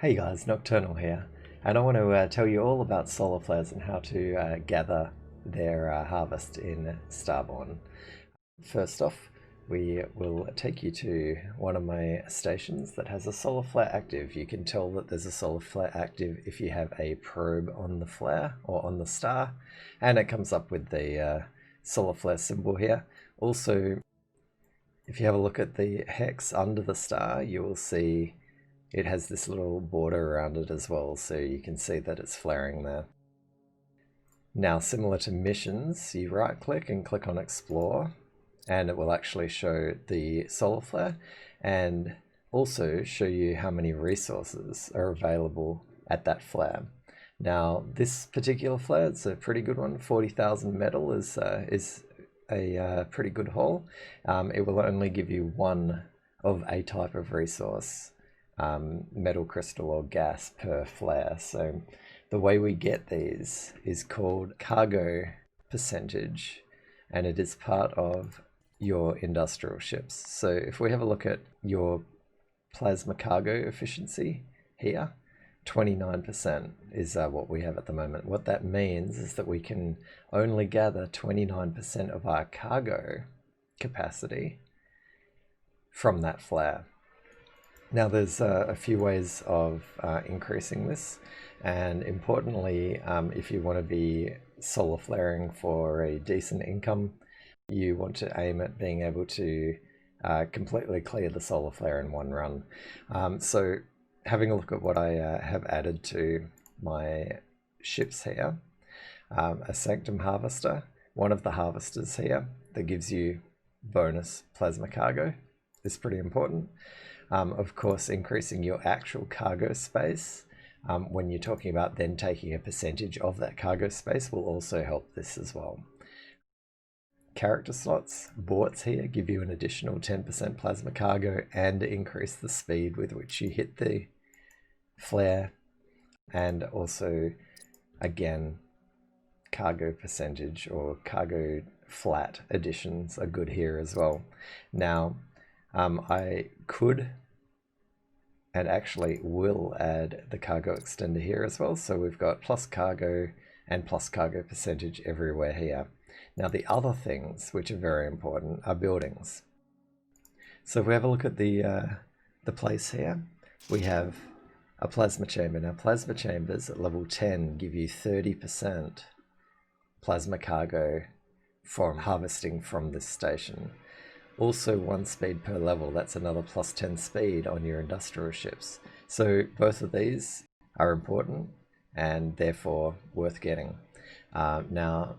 Hey guys, Nocturnal here, and I want to tell you all about solar flares and how to gather their harvest in Starborn. First off, we will take you to one of my stations that has a solar flare active. You can tell that there's a solar flare active if you have a probe on the flare or on the star, and it comes up with the solar flare symbol here. Also, if you have a look at the hex under the star, you will see it has this little border around it as well, so you can see that it's flaring there. Now, similar to missions, you right click and click on explore, and it will actually show the solar flare and also show you how many resources are available at that flare. Now, this particular flare is a pretty good one. 40,000 metal is a pretty good haul. It will only give you one of a type of resource, metal, crystal, or gas per flare. So the way we get these is called cargo percentage, and it is part of your industrial ships. So if we have a look at your plasma cargo efficiency here, 29% is what we have at the moment. What that means is that we can only gather 29% of our cargo capacity from that flare. Now there's a few ways of increasing this, and importantly, if you want to be solar flaring for a decent income, you want to aim at being able to completely clear the solar flare in one run. So having a look at what I have added to my ships here, a Sanctum Harvester, one of the harvesters here that gives you bonus plasma cargo is pretty important. Of course, increasing your actual cargo space when you're talking about then taking a percentage of that cargo space will also help this as well. Character slots, borts here give you an additional 10% plasma cargo and increase the speed with which you hit the flare, and also again cargo percentage or cargo flat additions are good here as well. Now I could and actually will add the cargo extender here as well. So we've got plus cargo and plus cargo percentage everywhere here. Now the other things which are very important are buildings. So if we have a look at the place here, we have a plasma chamber. Now plasma chambers at level 10 give you 30% plasma cargo from harvesting from this station. Also 1 speed per level, that's another plus 10 speed on your industrial ships. So both of these are important and therefore worth getting. Now,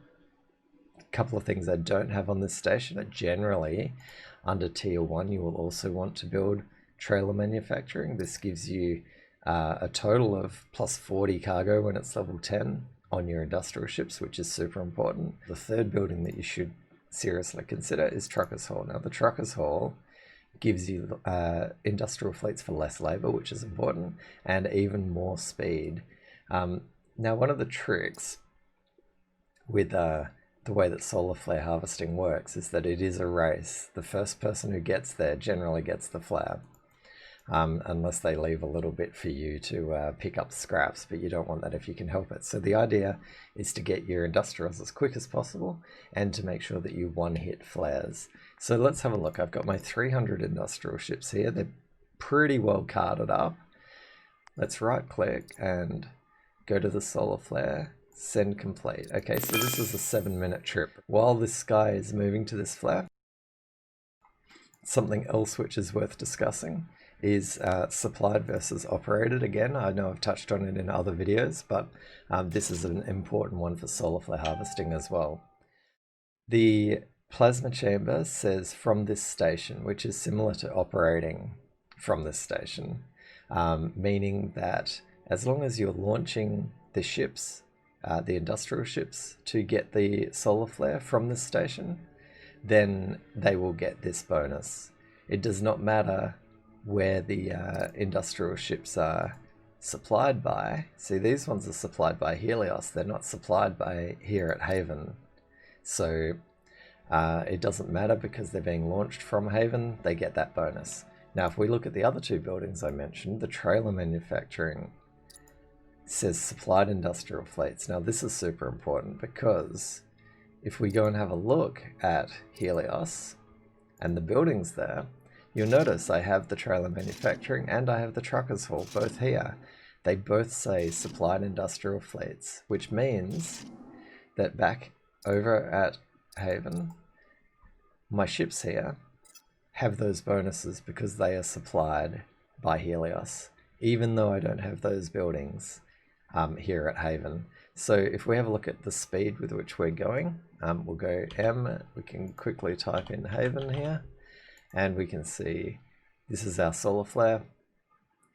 a couple of things I don't have on this station are generally under tier 1, you will also want to build trailer manufacturing. This gives you a total of plus 40 cargo when it's level 10 on your industrial ships, which is super important. The third building that you should seriously consider is Truckers Hall. Now the Truckers Hall gives you industrial fleets for less labor, which is important, and even more speed. Now one of the tricks with the way that solar flare harvesting works is that it is a race. The first person who gets there generally gets the flare, unless they leave a little bit for you to pick up scraps, but you don't want that if you can help it. So the idea is to get your industrials as quick as possible and to make sure that you one-hit flares. So let's have a look. I've got my 300 industrial ships here. They're pretty well carded up. Let's right click and go to the solar flare, send complete. Okay, so this is a 7-minute trip. While this guy is moving to this flare, something else which is worth discussing is supplied versus operated. Again, I know I've touched on it in other videos, but this is an important one for solar flare harvesting as well. The plasma chamber says from this station, which is similar to operating from this station, meaning that as long as you're launching the ships, the industrial ships, to get the solar flare from this station, then they will get this bonus. It does not matter where the industrial ships are supplied by. See, these ones are supplied by Helios. They're not supplied by here at Haven. So it doesn't matter because they're being launched from Haven. They get that bonus. Now, if we look at the other two buildings I mentioned, the trailer manufacturing says supplied industrial fleets. Now, this is super important because if we go and have a look at Helios and the buildings there, you'll notice I have the trailer manufacturing and I have the truckers hall both here. They both say supplied industrial fleets, which means that back over at Haven, my ships here have those bonuses because they are supplied by Helios, even though I don't have those buildings here at Haven. So if we have a look at the speed with which we're going, we'll go M, we can quickly type in Haven here, and we can see this is our solar flare,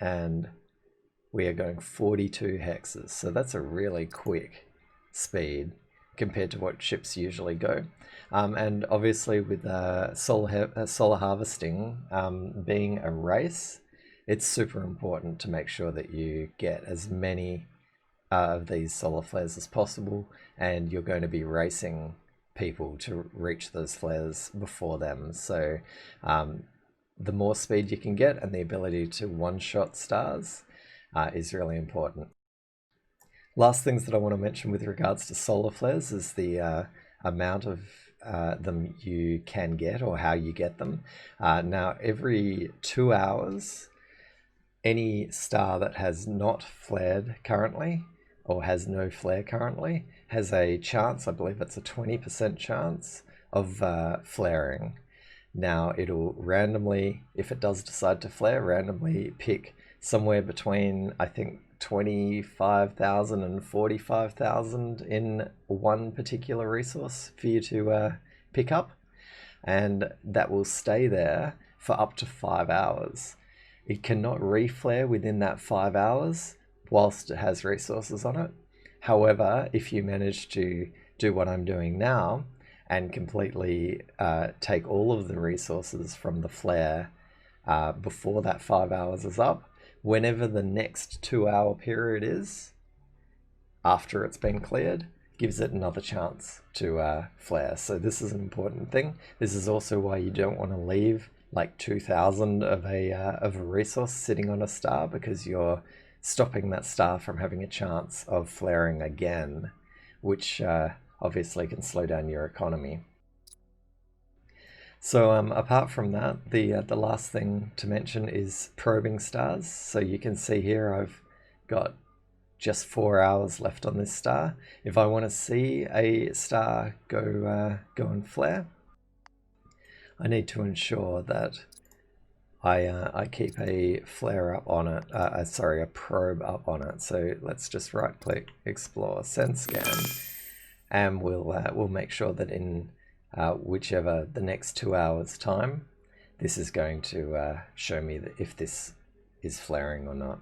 and we are going 42 hexes. So that's a really quick speed compared to what ships usually go. And obviously with solar harvesting being a race, it's super important to make sure that you get as many of these solar flares as possible, and you're going to be racing people to reach those flares before them. So the more speed you can get and the ability to one-shot stars is really important. Last things that I want to mention with regards to solar flares is the amount of them you can get or how you get them. Now, every 2 hours, any star that has not flared currently or has no flare currently has a chance, I believe it's a 20% chance of flaring. Now, it'll randomly, if it does decide to flare, randomly pick somewhere between, I think, 25,000 and 45,000 in one particular resource for you to pick up, and that will stay there for up to 5 hours. It cannot reflare within that 5 hours whilst it has resources on it. However, if you manage to do what I'm doing now and completely take all of the resources from the flare before that 5 hours is up, whenever the next 2 hour period is after it's been cleared, gives it another chance to flare. So this is an important thing. This is also why you don't want to leave like 2,000 of a resource sitting on a star, because you're stopping that star from having a chance of flaring again, which obviously can slow down your economy. So apart from that, the last thing to mention is probing stars. So you can see here I've got just 4 hours left on this star. If I want to see a star go and flare, I need to ensure that I keep a flare up on it, a probe up on it. So let's just right click, explore, send scan, and we'll make sure that in whichever the next 2 hours time, this is going to show me that if this is flaring or not.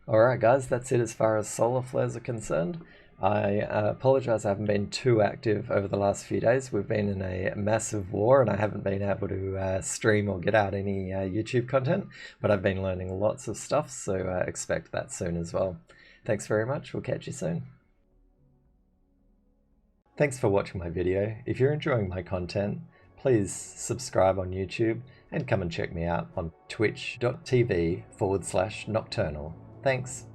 Alright guys, that's it as far as solar flares are concerned. I apologize I haven't been too active over the last few days. We've been in a massive war and I haven't been able to stream or get out any YouTube content, but I've been learning lots of stuff, so expect that soon as well. Thanks very much, we'll catch you soon. Thanks for watching my video. If you're enjoying my content, please subscribe on YouTube and come and check me out on twitch.tv/nocturnal. Thanks.